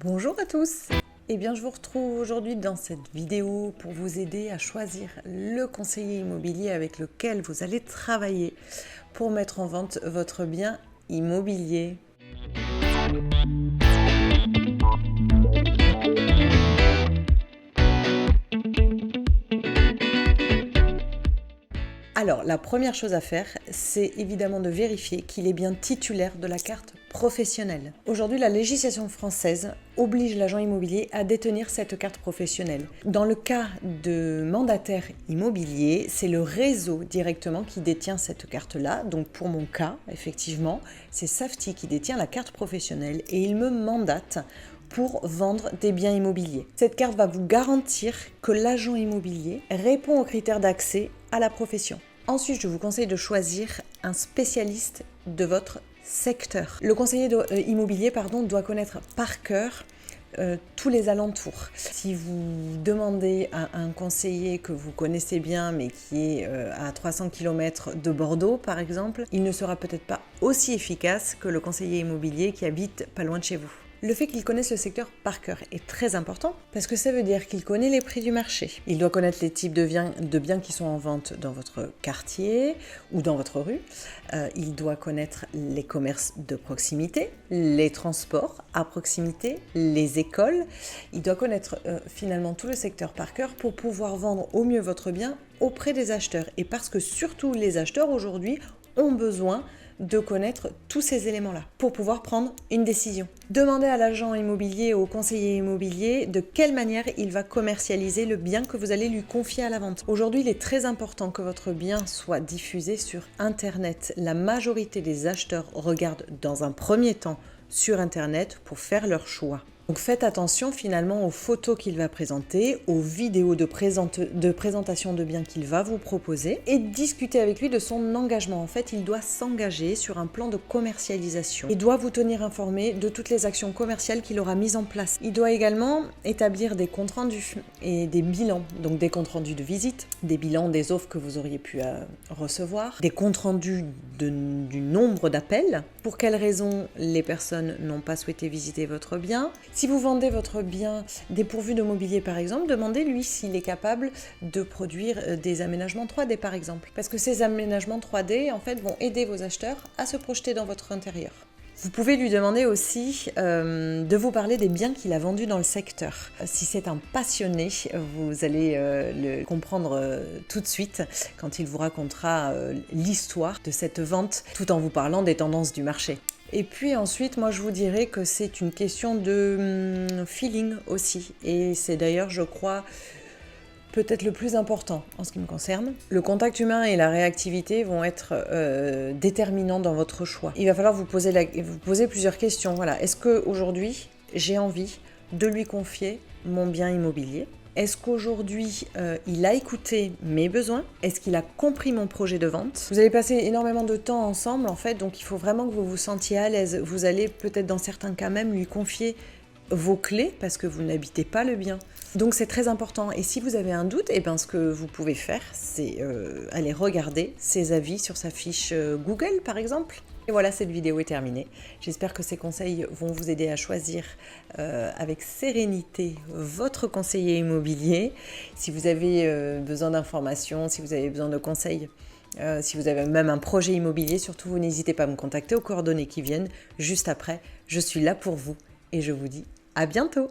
Bonjour à tous. Eh bien, je vous retrouve aujourd'hui dans cette vidéo pour vous aider à choisir le conseiller immobilier avec lequel vous allez travailler pour mettre en vente votre bien immobilier. Alors, la première chose à faire, c'est évidemment de vérifier qu'il est bien titulaire de la carte professionnelle. Aujourd'hui, la législation française oblige l'agent immobilier à détenir cette carte professionnelle. Dans le cas de mandataire immobilier, c'est le réseau directement qui détient cette carte-là. Donc pour mon cas, effectivement, c'est Safety qui détient la carte professionnelle et il me mandate pour vendre des biens immobiliers. Cette carte va vous garantir que l'agent immobilier répond aux critères d'accès à la profession. Ensuite, je vous conseille de choisir un spécialiste de votre secteur. Le conseiller immobilier doit connaître par cœur tous les alentours. Si vous demandez à un conseiller que vous connaissez bien mais qui est à 300 km de Bordeaux par exemple, il ne sera peut-être pas aussi efficace que le conseiller immobilier qui habite pas loin de chez vous. Le fait qu'il connaisse le secteur par cœur est très important parce que ça veut dire qu'il connaît les prix du marché. Il doit connaître les types de biens qui sont en vente dans votre quartier ou dans votre rue. Il doit connaître les commerces de proximité, les transports à proximité, les écoles. Il doit connaître finalement tout le secteur par cœur pour pouvoir vendre au mieux votre bien auprès des acheteurs. Et parce que surtout les acheteurs aujourd'hui ont besoin de connaître tous ces éléments-là pour pouvoir prendre une décision. Demandez à l'agent immobilier, au conseiller immobilier, de quelle manière il va commercialiser le bien que vous allez lui confier à la vente. Aujourd'hui, il est très important que votre bien soit diffusé sur Internet. La majorité des acheteurs regardent dans un premier temps sur Internet pour faire leur choix. Donc faites attention finalement aux photos qu'il va présenter, aux vidéos de présentation de biens qu'il va vous proposer et discutez avec lui de son engagement. En fait, il doit s'engager sur un plan de commercialisation. Il doit vous tenir informé de toutes les actions commerciales qu'il aura mises en place. Il doit également établir des comptes rendus et des bilans, donc des comptes rendus de visite, des bilans des offres que vous auriez pu recevoir, des comptes rendus du nombre d'appels, pour quelles raisons les personnes n'ont pas souhaité visiter votre bien. Si vous vendez votre bien dépourvu de mobilier par exemple, demandez-lui s'il est capable de produire des aménagements 3D par exemple. Parce que ces aménagements 3D en fait vont aider vos acheteurs à se projeter dans votre intérieur. Vous pouvez lui demander aussi de vous parler des biens qu'il a vendus dans le secteur. Si c'est un passionné, vous allez le comprendre tout de suite quand il vous racontera l'histoire de cette vente tout en vous parlant des tendances du marché. Et puis ensuite, moi je vous dirais que c'est une question de feeling aussi. Et c'est d'ailleurs, je crois, peut-être le plus important en ce qui me concerne. Le contact humain et la réactivité vont être déterminants dans votre choix. Il va falloir vous poser plusieurs questions. Voilà. Est-ce qu'aujourd'hui, j'ai envie de lui confier mon bien immobilier ? Est-ce qu'aujourd'hui, il a écouté mes besoins ? Est-ce qu'il a compris mon projet de vente ? Vous allez passer énormément de temps ensemble, en fait, donc il faut vraiment que vous vous sentiez à l'aise. Vous allez peut-être dans certains cas même lui confier vos clés parce que vous n'habitez pas le bien. Donc c'est très important. Et si vous avez un doute, ce que vous pouvez faire, c'est aller regarder ses avis sur sa fiche Google, par exemple. Et voilà, cette vidéo est terminée. J'espère que ces conseils vont vous aider à choisir avec sérénité votre conseiller immobilier. Si vous avez besoin d'informations, si vous avez besoin de conseils, si vous avez même un projet immobilier, surtout vous n'hésitez pas à me contacter aux coordonnées qui viennent juste après. Je suis là pour vous et je vous dis à bientôt.